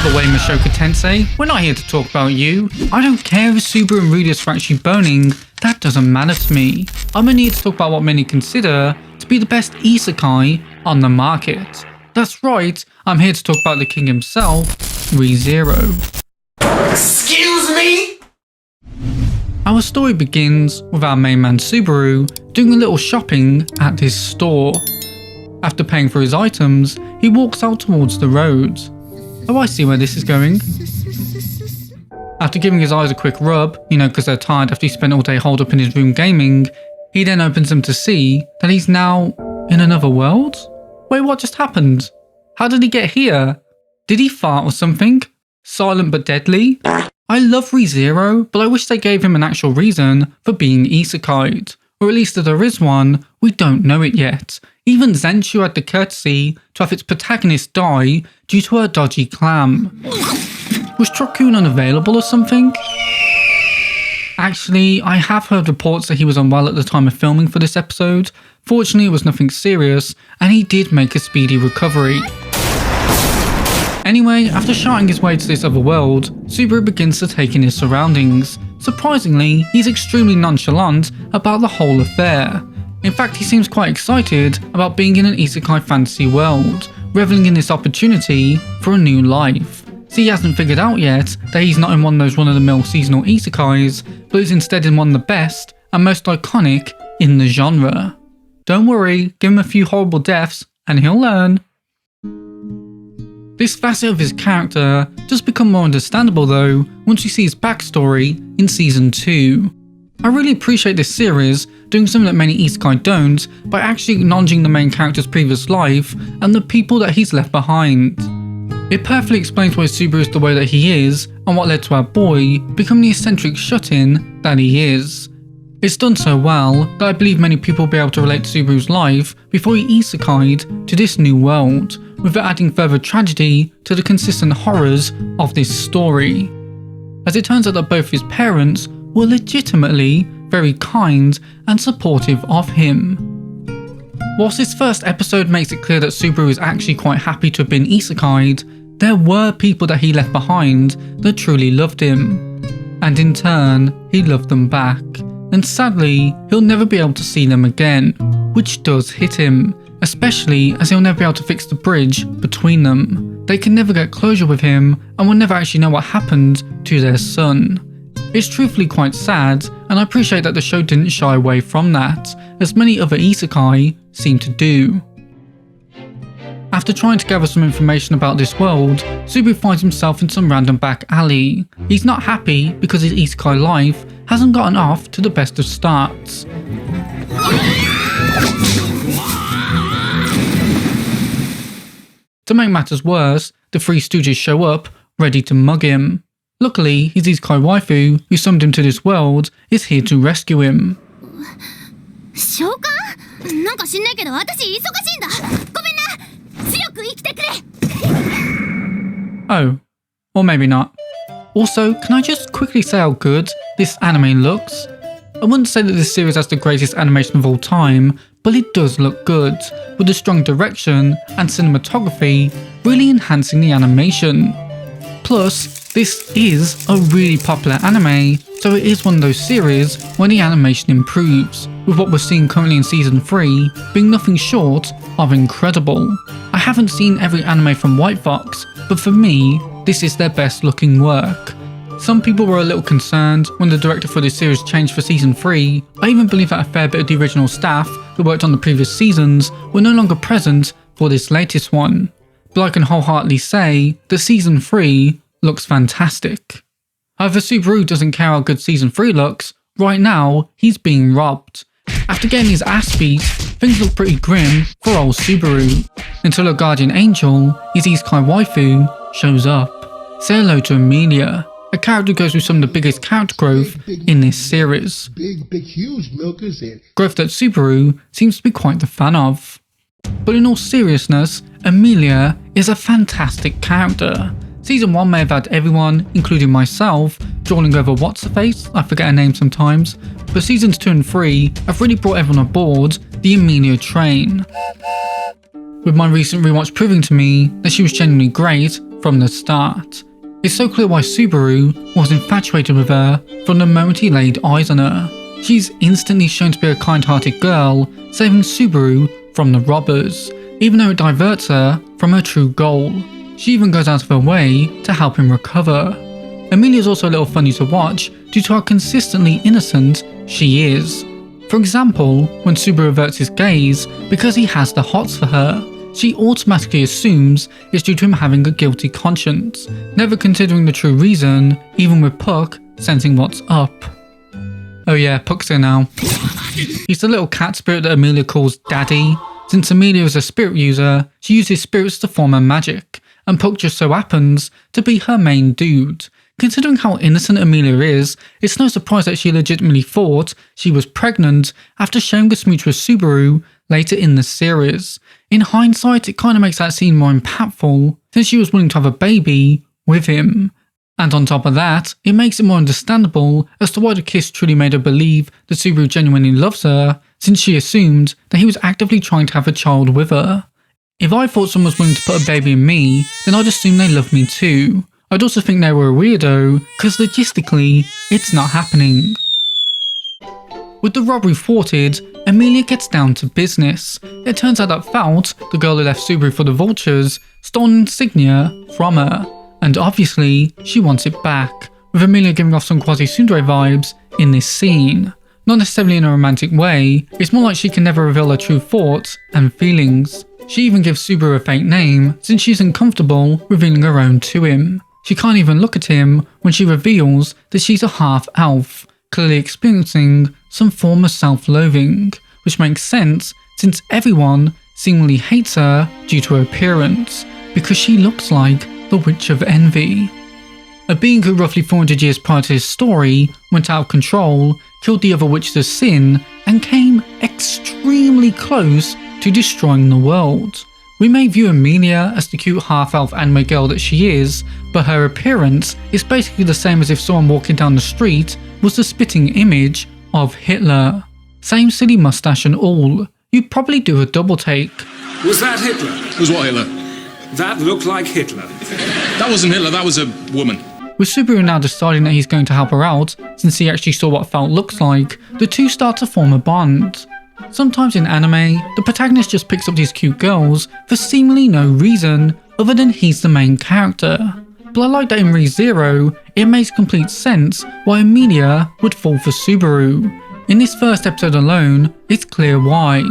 the way, Mashoka Tensei. We're not here to talk about you. I don't care if Subaru and Rudius are actually boning. That doesn't matter to me. I'm only here to talk about what many consider to be the best Isekai on the market. That's right, I'm here to talk about the king himself, ReZero. Excuse me? Our story begins with our main man Subaru doing a little shopping at this store. After paying for his items, he walks out towards the road. Oh, I see where this is going. After giving his eyes a quick rub, because they're tired after he spent all day holed up in his room gaming, he then opens them to see that he's now in another world? Wait, what just happened? How did he get here? Did he fart or something? Silent but deadly? I love ReZero, but I wish they gave him an actual reason for being isekai'd. Or at least if there is one, we don't know it yet. Even Zenshu had the courtesy to have its protagonist die due to her dodgy clam. Was Trokun unavailable or something? Actually, I have heard reports that he was unwell at the time of filming for this episode. Fortunately, it was nothing serious, and he did make a speedy recovery. Anyway, after shouting his way to this other world, Subaru begins to take in his surroundings. Surprisingly, he's extremely nonchalant about the whole affair. In fact, he seems quite excited about being in an isekai fantasy world, reveling in this opportunity for a new life. See, he hasn't figured out yet that he's not in one of those run-of-the-mill seasonal isekais, but is instead in one of the best and most iconic in the genre. Don't worry, give him a few horrible deaths and he'll learn. This facet of his character does become more understandable though once you see his backstory in Season 2. I really appreciate this series doing something that many isekai don't by actually acknowledging the main character's previous life and the people that he's left behind. It perfectly explains why Subaru is the way that he is and what led to our boy becoming the eccentric shut-in that he is. It's done so well that I believe many people will be able to relate to Subaru's life before he isekai'd to this new world, without adding further tragedy to the consistent horrors of this story. As it turns out that both his parents were legitimately very kind and supportive of him. Whilst this first episode makes it clear that Subaru is actually quite happy to have been isekai'd, there were people that he left behind that truly loved him. And in turn, he loved them back. And sadly, he'll never be able to see them again, which does hit him, especially as he'll never be able to fix the bridge between them. They can never get closure with him and will never actually know what happened to their son. It's truthfully quite sad, and I appreciate that the show didn't shy away from that, as many other isekai seem to do. After trying to gather some information about this world, Subaru finds himself in some random back alley. He's not happy because his isekai life hasn't gotten off to the best of starts. To make matters worse, the Three Stooges show up, ready to mug him. Luckily, his isekai waifu, who summoned him to this world, is here to rescue him. Oh, or maybe not. Also, can I just quickly say how good this anime looks? I wouldn't say that this series has the greatest animation of all time, but it does look good, with a strong direction and cinematography really enhancing the animation. Plus, this is a really popular anime, so it is one of those series where the animation improves, with what we're seeing currently in Season 3 being nothing short of incredible. I haven't seen every anime from White Fox, but for me, this is their best looking work. Some people were a little concerned when the director for this series changed for Season 3. I even believe that a fair bit of the original staff that worked on the previous seasons were no longer present for this latest one. But I can wholeheartedly say that Season 3 looks fantastic. However, Subaru doesn't care how good Season 3 looks. Right now, he's being robbed. After getting his ass beat, things look pretty grim for old Subaru, until a guardian angel, his isekai waifu, shows up. Say hello to Emilia, a character who goes through some of the biggest character growth in this series. Big, huge milkers in. Growth that Subaru seems to be quite the fan of. But in all seriousness, Emilia is a fantastic character. Season 1 may have had everyone, including myself, drooling over what's-her-face, I forget her name sometimes, but Seasons 2 and 3 have really brought everyone aboard the Emilia train. With my recent rewatch proving to me that she was genuinely great from the start. It's so clear why Subaru was infatuated with her from the moment he laid eyes on her. She's instantly shown to be a kind-hearted girl, saving Subaru from the robbers, even though it diverts her from her true goal. She even goes out of her way to help him recover. Emilia's also a little funny to watch due to how consistently innocent she is. For example, when Subaru averts his gaze because he has the hots for her, she automatically assumes it's due to him having a guilty conscience, never considering the true reason, even with Puck sensing what's up. Oh yeah, Puck's here now. He's the little cat spirit that Emilia calls Daddy. Since Emilia is a spirit user, she uses spirits to form her magic, and Puck just so happens to be her main dude. Considering how innocent Emilia is, it's no surprise that she legitimately thought she was pregnant after sharing a smooch with Subaru later in the series. In hindsight, it kinda makes that scene more impactful, since she was willing to have a baby with him. And on top of that, it makes it more understandable as to why the kiss truly made her believe that Subaru genuinely loves her, since she assumed that he was actively trying to have a child with her. If I thought someone was willing to put a baby in me, then I'd assume they love me too. I'd also think they were a weirdo, cause logistically, it's not happening. With the robbery thwarted, Emilia gets down to business. It turns out that Falt, the girl who left Subaru for the vultures, stole an insignia from her. And obviously, she wants it back, with Emilia giving off some quasi-tsundere vibes in this scene. Not necessarily in a romantic way, it's more like she can never reveal her true thoughts and feelings. She even gives Subaru a fake name, since she isn't comfortable revealing her own to him. She can't even look at him when she reveals that she's a half-elf, clearly experiencing some form of self-loathing, which makes sense since everyone seemingly hates her due to her appearance, because she looks like the Witch of Envy. A being who roughly 400 years prior to his story went out of control, killed the other witches of sin, and came extremely close to destroying the world. We may view Emilia as the cute half-elf anime girl that she is, but her appearance is basically the same as if someone walking down the street was the spitting image of Hitler. Same silly mustache and all. You'd probably do a double take. Was that Hitler? Was what Hitler? That looked like Hitler. That wasn't Hitler, that was a woman. With Subaru now deciding that he's going to help her out, since he actually saw what Felt looks like, the two start to form a bond. Sometimes in anime, the protagonist just picks up these cute girls for seemingly no reason other than he's the main character. But I like that in Re:Zero, it makes complete sense why Emilia would fall for Subaru. In this first episode alone, it's clear why.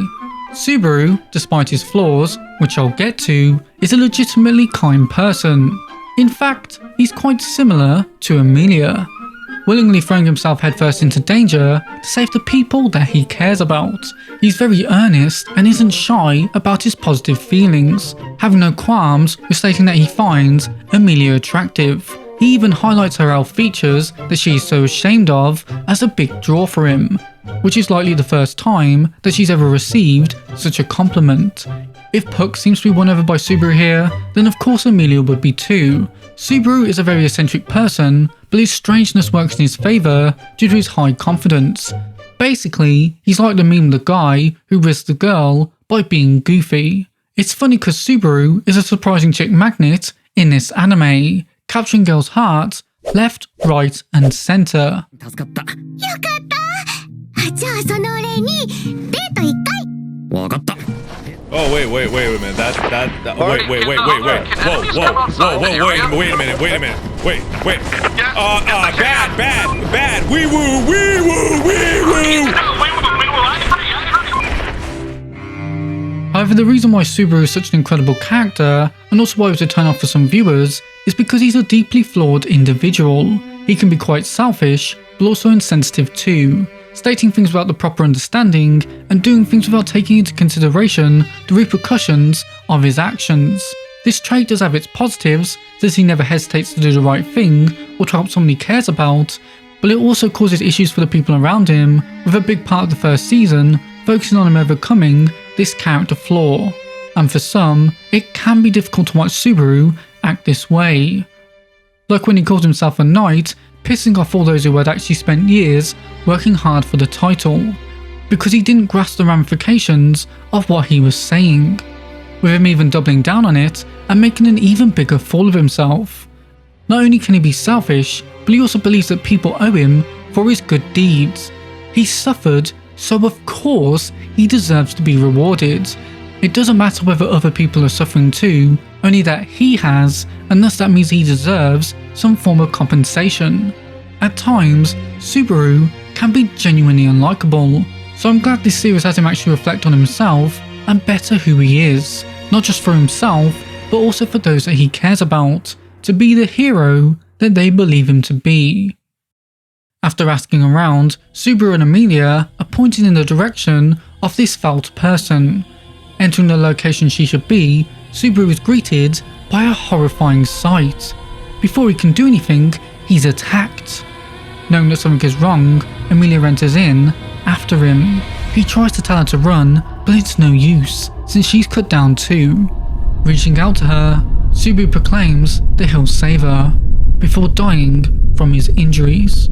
Subaru, despite his flaws, which I'll get to, is a legitimately kind person. In fact, he's quite similar to Emilia, willingly throwing himself headfirst into danger to save the people that he cares about. He's very earnest and isn't shy about his positive feelings, having no qualms with stating that he finds Emilia attractive. He even highlights her elf features that she's so ashamed of as a big draw for him, which is likely the first time that she's ever received such a compliment. If Puck seems to be won over by Subaru here, then of course Emilia would be too. Subaru is a very eccentric person, but his strangeness works in his favour due to his high confidence. Basically, he's like the meme the guy who risked the girl by being goofy. It's funny because Subaru is a surprising chick magnet in this anime, capturing girls' hearts left, right and centre. Oh wait a minute. That wait. Whoa, wait a minute. Wait. Bad. Wee woo. However, the reason why Subaru is such an incredible character, and also why it was a turn off for some viewers, is because he's a deeply flawed individual. He can be quite selfish, but also insensitive too, stating things without the proper understanding and doing things without taking into consideration the repercussions of his actions. This trait does have its positives, since he never hesitates to do the right thing or to help someone he cares about, but it also causes issues for the people around him, with a big part of the first season focusing on him overcoming this character flaw. And for some, it can be difficult to watch Subaru act this way. Like when he calls himself a knight, pissing off all those who had actually spent years working hard for the title, because he didn't grasp the ramifications of what he was saying. With him even doubling down on it and making an even bigger fool of himself. Not only can he be selfish, but he also believes that people owe him for his good deeds. He suffered, so of course he deserves to be rewarded. It doesn't matter whether other people are suffering too, only that he has, and thus that means he deserves some form of compensation. At times, Subaru can be genuinely unlikable, so I'm glad this series has him actually reflect on himself and better who he is, not just for himself, but also for those that he cares about, to be the hero that they believe him to be. After asking around, Subaru and Emilia are pointed in the direction of this felt person. Entering the location she should be, Subaru is greeted by a horrifying sight. Before he can do anything, he's attacked. Knowing that something is wrong, Emilia enters in after him. He tries to tell her to run, but it's no use, since she's cut down too. Reaching out to her, Subaru proclaims that he'll save her, before dying from his injuries.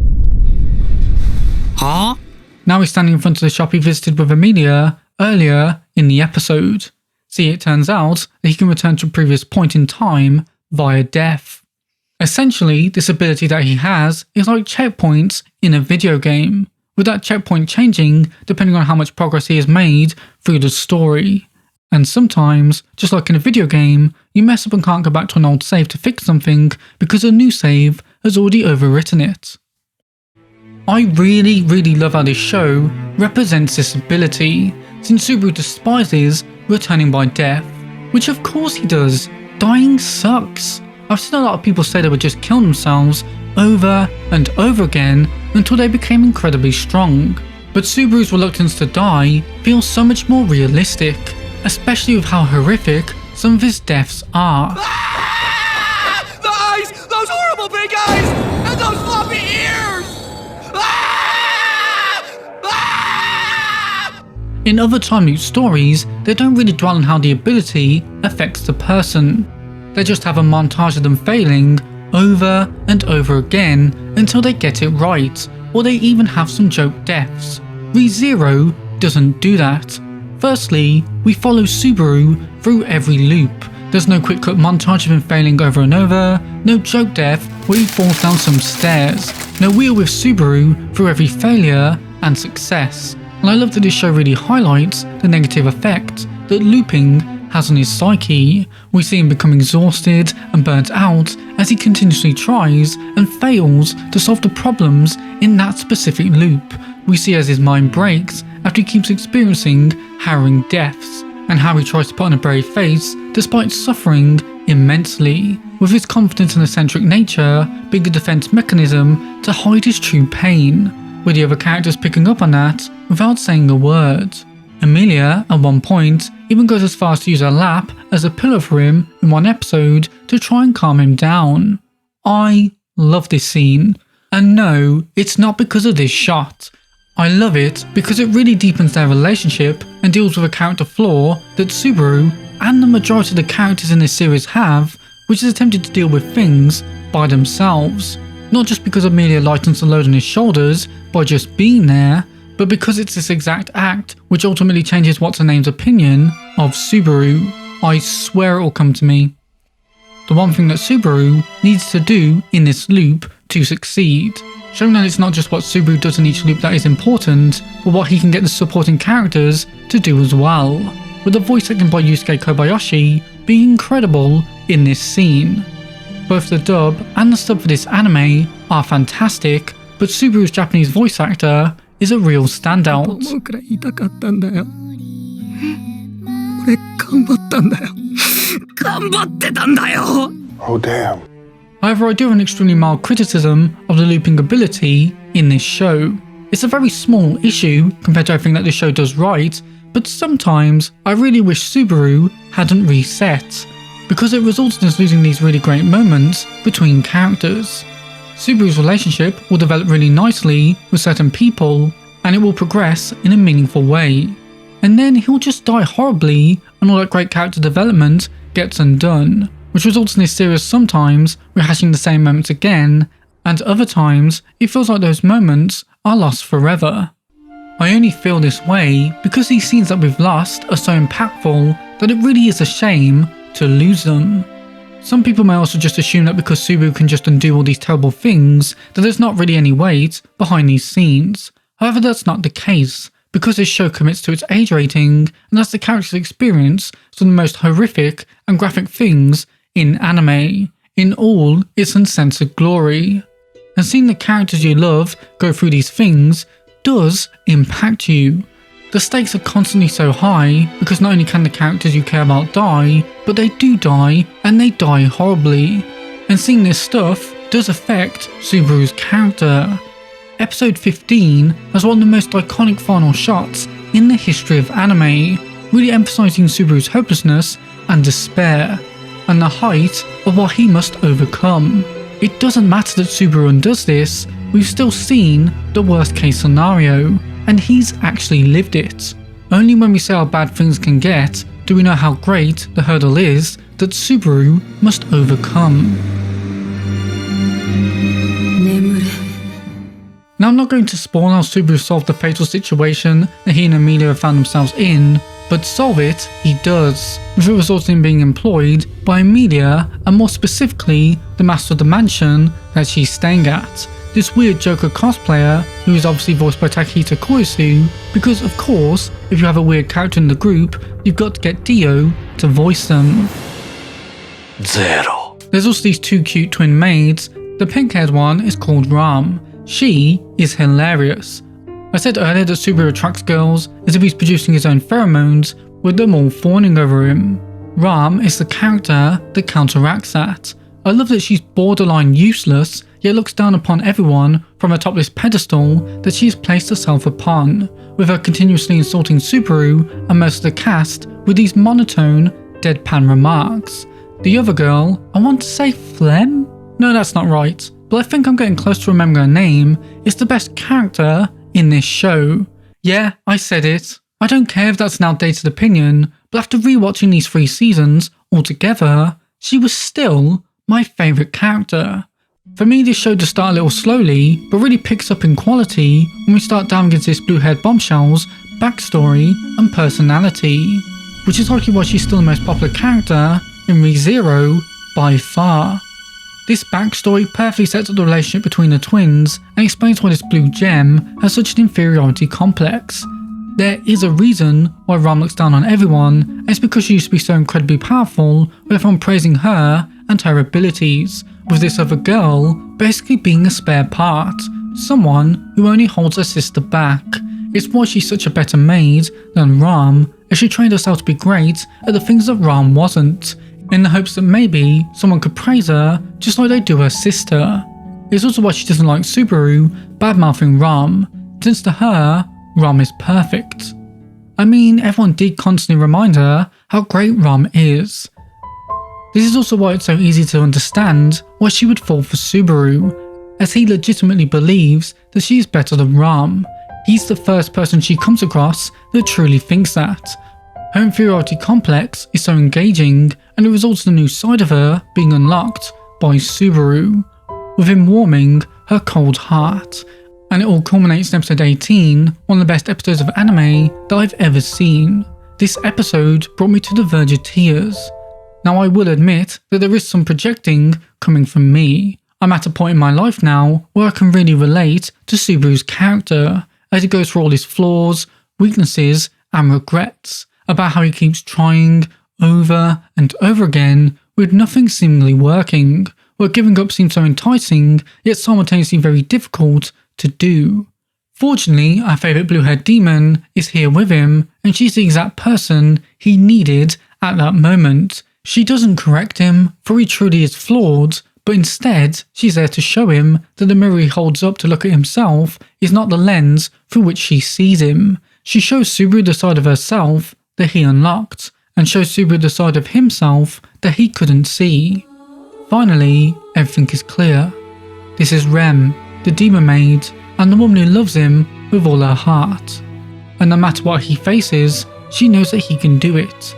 Huh? Now he's standing in front of the shop he visited with Emilia earlier in the episode. See, it turns out that he can return to a previous point in time via death. Essentially, this ability that he has is like checkpoints in a video game, with that checkpoint changing depending on how much progress he has made through the story. And sometimes, just like in a video game, you mess up and can't go back to an old save to fix something because a new save has already overwritten it. I really love how this show represents this ability, since Subaru despises returning by death, which of course he does. Dying sucks. I've seen a lot of people say they would just kill themselves over and over again until they became incredibly strong. But Subaru's reluctance to die feels so much more realistic, especially with how horrific some of his deaths are. Ah! The eyes! Those horrible big eyes! And those floppy ears! Ah! Ah! In other time loop stories, they don't really dwell on how the ability affects the person. They just have a montage of them failing over and over again until they get it right, or they even have some joke deaths. ReZero doesn't do that. Firstly, we follow Subaru through every loop. There's no quick cut montage of him failing over and over, no joke death where he falls down some stairs, no wheel with Subaru through every failure and success. And I love that this show really highlights the negative effect that looping has on his psyche. We see him become exhausted and burnt out as he continuously tries and fails to solve the problems in that specific loop. We see as his mind breaks after he keeps experiencing harrowing deaths, and how he tries to put on a brave face despite suffering immensely, with his confident and eccentric nature being a defense mechanism to hide his true pain, with the other characters picking up on that without saying a word. Emilia, at one point, even goes as far as to use her lap as a pillow for him in one episode to try and calm him down. I love this scene. And no, it's not because of this shot. I love it because it really deepens their relationship and deals with a character flaw that Subaru and the majority of the characters in this series have, which is attempted to deal with things by themselves. Not just because Emilia lightens the load on his shoulders by just being there, but because it's this exact act which ultimately changes what's-her-name's opinion of Subaru. I swear it will come to me. The one thing that Subaru needs to do in this loop to succeed, showing that it's not just what Subaru does in each loop that is important, but what he can get the supporting characters to do as well, with the voice acting by Yusuke Kobayashi being incredible in this scene. Both the dub and the sub for this anime are fantastic, but Subaru's Japanese voice actor is a real standout. Oh, damn. However, I do have an extremely mild criticism of the looping ability in this show. It's a very small issue compared to everything that this show does right, but sometimes I really wish Subaru hadn't reset, because it results in us losing these really great moments between characters. Subaru's relationship will develop really nicely with certain people, and it will progress in a meaningful way. And then he'll just die horribly, and all that great character development gets undone, which results in this series sometimes rehashing the same moments again, and other times it feels like those moments are lost forever. I only feel this way because these scenes that we've lost are so impactful that it really is a shame to lose them. Some people may also just assume that because Subaru can just undo all these terrible things, that there's not really any weight behind these scenes. However, that's not the case, because this show commits to its age rating, and lets the characters experience some of the most horrific and graphic things in anime, in all its uncensored glory. And seeing the characters you love go through these things does impact you. The stakes are constantly so high because not only can the characters you care about die, but they do die, and they die horribly. And seeing this stuff does affect Subaru's character. Episode 15 has one of the most iconic final shots in the history of anime, really emphasising Subaru's hopelessness and despair, and the height of what he must overcome. It doesn't matter that Subaru undoes this, we've still seen the worst case scenario, and he's actually lived it. Only when we say how bad things can get do we know how great the hurdle is that Subaru must overcome. Now, I'm not going to spoil how Subaru solved the fatal situation that he and Emilia have found themselves in, but solve it he does, with it resulting in being employed by Emilia, and more specifically the master of the mansion that she's staying at. This weird Joker cosplayer, who is obviously voiced by Takahito Koisu, because of course, if you have a weird character in the group, you've got to get Dio to voice them. Zero. There's also these two cute twin maids. The pink-haired one is called Ram. She is hilarious. I said earlier that Subaru attracts girls as if he's producing his own pheromones, with them all fawning over him. Ram is the character that counteracts that. I love that she's borderline useless, yet looks down upon everyone from atop this pedestal that she's placed herself upon, with her continuously insulting Subaru and most of the cast with these monotone, deadpan remarks. The other girl, I want to say Flem? No, that's not right, but I think I'm getting close to remembering her name, is the best character in this show. Yeah, I said it. I don't care if that's an outdated opinion, but after rewatching these 3 seasons altogether, she was still my favourite character. For me, this show does start a little slowly, but really picks up in quality when we start diving into this blue-haired bombshell's backstory and personality, which is likely why she's still the most popular character in Re:Zero by far. This backstory perfectly sets up the relationship between the twins and explains why this blue gem has such an inferiority complex. There is a reason why Ram looks down on everyone, and it's because she used to be so incredibly powerful, with everyone praising her and her abilities, with this other girl basically being a spare part, someone who only holds her sister back. It's why she's such a better maid than Ram, as she trained herself to be great at the things that Ram wasn't, in the hopes that maybe someone could praise her just like they do her sister. It's also why she doesn't like Subaru bad-mouthing Ram, since to her, Ram is perfect. I mean, everyone did constantly remind her how great Ram is. This is also why it's so easy to understand why she would fall for Subaru, as he legitimately believes that she is better than Ram. He's the first person she comes across that truly thinks that. Her inferiority complex is so engaging, and it results in a new side of her being unlocked by Subaru, with him warming her cold heart. And it all culminates in episode 18, one of the best episodes of anime that I've ever seen. This episode brought me to the verge of tears. Now, I will admit that there is some projecting coming from me. I'm at a point in my life now where I can really relate to Subaru's character, as he goes through all his flaws, weaknesses and regrets, about how he keeps trying over and over again with nothing seemingly working, where giving up seems so enticing yet simultaneously very difficult to do. Fortunately, our favourite blue-haired demon is here with him, and she's the exact person he needed at that moment. She doesn't correct him, for he truly is flawed, but instead she's there to show him that the mirror he holds up to look at himself is not the lens through which she sees him. She shows Subaru the side of herself that he unlocked, and shows Subaru the side of himself that he couldn't see. Finally, everything is clear. This is Rem, the demon maid, and the woman who loves him with all her heart. And no matter what he faces, she knows that he can do it.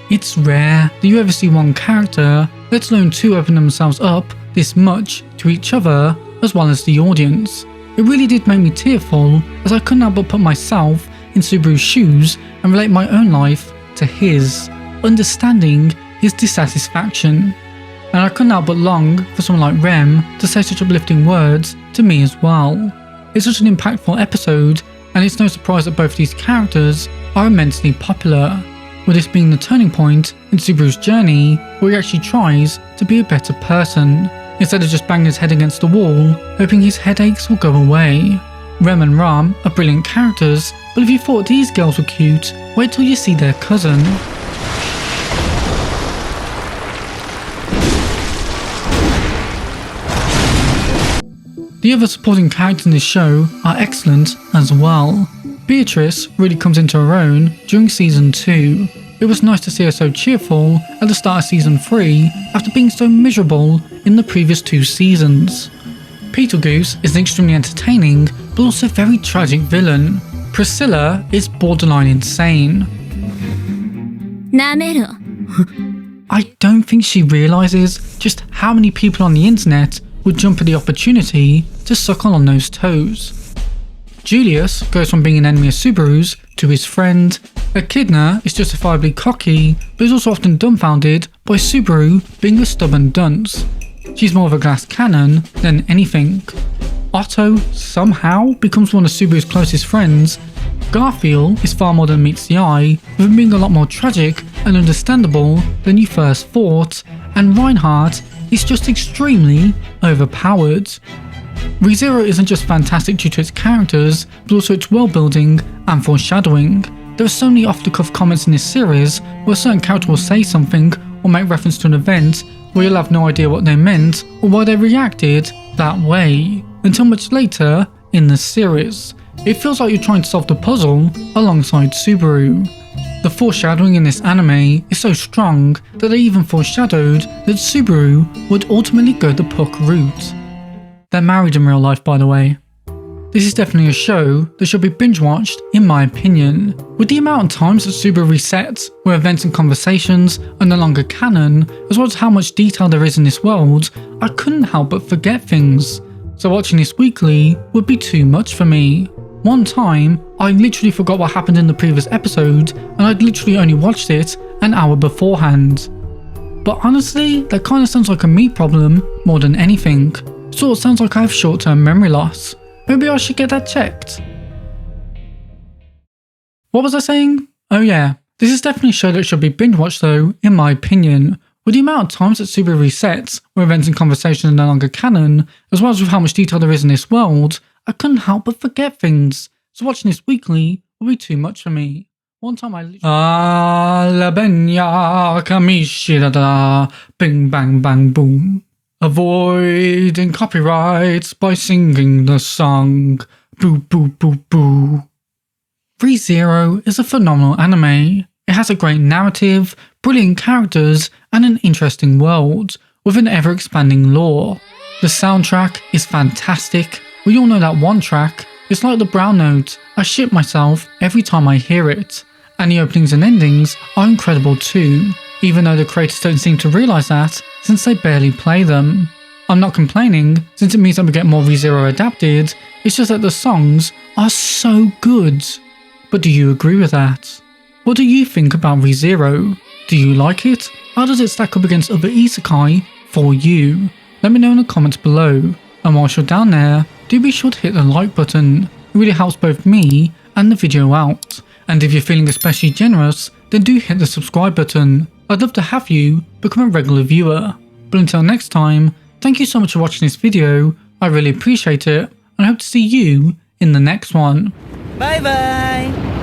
It's rare that you ever see one character, let alone 2, open themselves up this much to each other as well as the audience. It really did make me tearful, as I couldn't help but put myself in Subaru's shoes and relate my own life to his, understanding is dissatisfaction. And I couldn't help but long for someone like Rem to say such uplifting words to me as well. It's such an impactful episode, and it's no surprise that both these characters are immensely popular, with this being the turning point in Subaru's journey where he actually tries to be a better person, instead of just banging his head against the wall, hoping his headaches will go away. Rem and Ram are brilliant characters, but if you thought these girls were cute, wait till you see their cousin. The other supporting characters in this show are excellent as well. Beatrice really comes into her own during season 2. It was nice to see her so cheerful at the start of season 3 after being so miserable in the previous 2 seasons. Peter Goose is an extremely entertaining but also very tragic villain. Priscilla is borderline insane. I don't think she realises just how many people on the internet would jump at the opportunity to suck on those toes. Julius goes from being an enemy of Subaru's to his friend. Echidna is justifiably cocky, but is also often dumbfounded by Subaru being a stubborn dunce. She's more of a glass cannon than anything. Otto somehow becomes one of Subaru's closest friends. Garfield is far more than meets the eye, with him being a lot more tragic and understandable than you first thought, and Reinhardt is just extremely overpowered. ReZero isn't just fantastic due to its characters, but also its world building and foreshadowing. There are so many off-the-cuff comments in this series where a certain character will say something or make reference to an event where you'll have no idea what they meant or why they reacted that way, until much later in the series. It feels like you're trying to solve the puzzle alongside Subaru. The foreshadowing in this anime is so strong that they even foreshadowed that Subaru would ultimately go the Puck route. They're married in real life, by the way. This is definitely a show that should be binge-watched in my opinion. With the amount of times that Subaru resets, where events and conversations are no longer canon, as well as how much detail there is in this world, I couldn't help but forget things. So watching this weekly would be too much for me. One time, I literally forgot what happened in the previous episode, and I'd literally only watched it an hour beforehand. But honestly, that kinda sounds like a me problem more than anything. Sort of sounds like I have short-term memory loss. Maybe I should get that checked. What was I saying? Oh yeah, this is definitely a show that should be binge-watched though, in my opinion. With the amount of times that Subaru resets, where events and conversations are no longer canon, as well as with how much detail there is in this world, I couldn't help but forget things. So watching this weekly will be too much for me. One time I literally la benya kamishirada bing bang bang boom. Avoiding copyrights by singing the song boo boo boo boo. ReZero is a phenomenal anime. It has a great narrative, brilliant characters, and an interesting world, with an ever-expanding lore. The soundtrack is fantastic. We all know that one track. It's like the brown note. I shit myself every time I hear it. And the openings and endings are incredible too, even though the creators don't seem to realise that since they barely play them. I'm not complaining, since it means that we get more ReZero adapted, it's just that the songs are so good. But do you agree with that? What do you think about ReZero? Do you like it? How does it stack up against other isekai for you? Let me know in the comments below. And whilst you're down there, do be sure to hit the like button. It really helps both me and the video out. And if you're feeling especially generous, then do hit the subscribe button. I'd love to have you become a regular viewer. But until next time, thank you so much for watching this video. I really appreciate it, and I hope to see you in the next one. Bye bye!